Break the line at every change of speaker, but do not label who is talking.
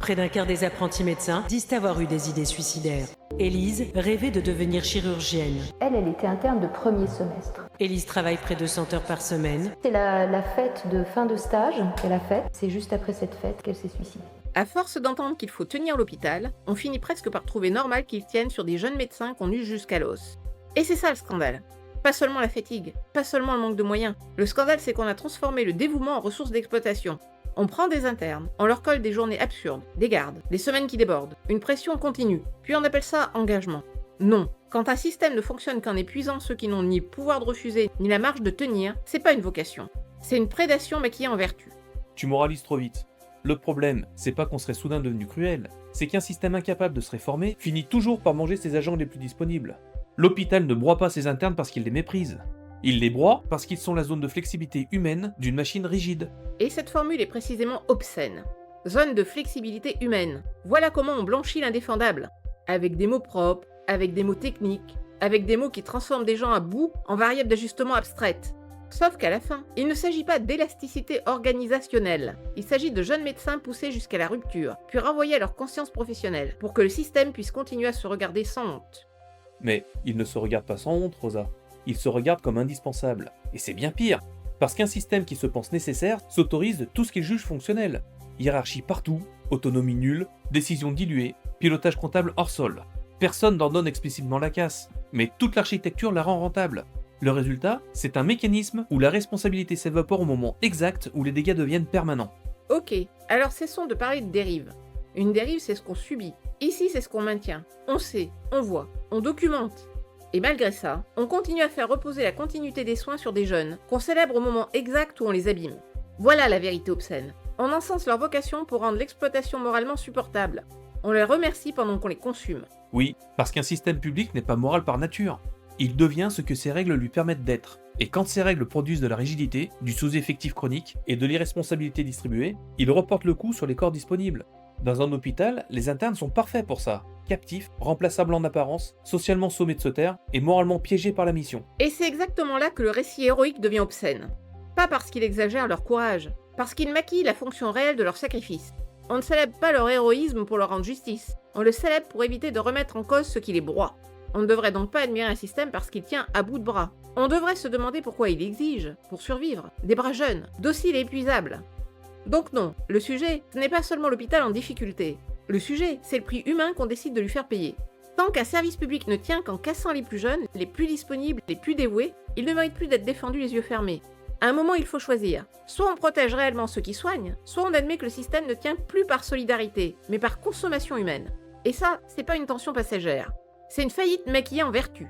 Près d'un quart des apprentis médecins disent avoir eu des idées suicidaires. Élise rêvait de devenir chirurgienne.
Elle était interne de premier semestre.
Élise travaille près de 100 heures par semaine.
C'est la fête de fin de stage qu'elle a faite. C'est juste après cette fête qu'elle s'est suicidée.
À force d'entendre qu'il faut tenir l'hôpital, on finit presque par trouver normal qu'ils tiennent sur des jeunes médecins qu'on use jusqu'à l'os. Et c'est ça le scandale. Pas seulement la fatigue, pas seulement le manque de moyens. Le scandale, c'est qu'on a transformé le dévouement en ressource d'exploitation. On prend des internes, on leur colle des journées absurdes, des gardes, des semaines qui débordent, une pression continue, puis on appelle ça engagement. Non, quand un système ne fonctionne qu'en épuisant ceux qui n'ont ni le pouvoir de refuser, ni la marge de tenir, c'est pas une vocation. C'est une prédation maquillée en vertu.
Tu moralises trop vite. Le problème, c'est pas qu'on serait soudain devenu cruel, c'est qu'un système incapable de se réformer finit toujours par manger ses agents les plus disponibles. L'hôpital ne broie pas ses internes parce qu'il les méprise. Il les broie parce qu'ils sont la zone de flexibilité humaine d'une machine rigide.
Et cette formule est précisément obscène. Zone de flexibilité humaine. Voilà comment on blanchit l'indéfendable. Avec des mots propres, avec des mots techniques, avec des mots qui transforment des gens à bout en variables d'ajustement abstraites. Sauf qu'à la fin, il ne s'agit pas d'élasticité organisationnelle. Il s'agit de jeunes médecins poussés jusqu'à la rupture, puis renvoyés à leur conscience professionnelle, pour que le système puisse continuer à se regarder sans honte.
Mais ils ne se regardent pas sans honte, Rosa. Ils se regardent comme indispensables. Et c'est bien pire, parce qu'un système qui se pense nécessaire s'autorise tout ce qu'il juge fonctionnel. Hiérarchie partout, autonomie nulle, décision diluée, pilotage comptable hors sol. Personne n'en donne explicitement la casse, mais toute l'architecture la rend rentable. Le résultat, c'est un mécanisme où la responsabilité s'évapore au moment exact où les dégâts deviennent permanents.
Ok, alors cessons de parler de dérive. Une dérive, c'est ce qu'on subit. Ici, c'est ce qu'on maintient. On sait, on voit, on documente. Et malgré ça, on continue à faire reposer la continuité des soins sur des jeunes, qu'on célèbre au moment exact où on les abîme. Voilà la vérité obscène. On encense leur vocation pour rendre l'exploitation moralement supportable. On les remercie pendant qu'on les consume.
Oui, parce qu'un système public n'est pas moral par nature. Il devient ce que ses règles lui permettent d'être. Et quand ces règles produisent de la rigidité, du sous-effectif chronique et de l'irresponsabilité distribuée, il reporte le coup sur les corps disponibles. Dans un hôpital, les internes sont parfaits pour ça. Captifs, remplaçables en apparence, socialement sommés de se taire et moralement piégés par la mission.
Et c'est exactement là que le récit héroïque devient obscène. Pas parce qu'il exagère leur courage, parce qu'il maquille la fonction réelle de leur sacrifice. On ne célèbre pas leur héroïsme pour leur rendre justice, on le célèbre pour éviter de remettre en cause ce qui les broie. On ne devrait donc pas admirer un système parce qu'il tient à bout de bras. On devrait se demander pourquoi il exige, pour survivre, des bras jeunes, dociles et épuisables. Donc non, le sujet, ce n'est pas seulement l'hôpital en difficulté. Le sujet, c'est le prix humain qu'on décide de lui faire payer. Tant qu'un service public ne tient qu'en cassant les plus jeunes, les plus disponibles, les plus dévoués, il ne mérite plus d'être défendu les yeux fermés. À un moment, il faut choisir. Soit on protège réellement ceux qui soignent, soit on admet que le système ne tient plus par solidarité, mais par consommation humaine. Et ça, c'est pas une tension passagère. C'est une faillite maquillée en vertu.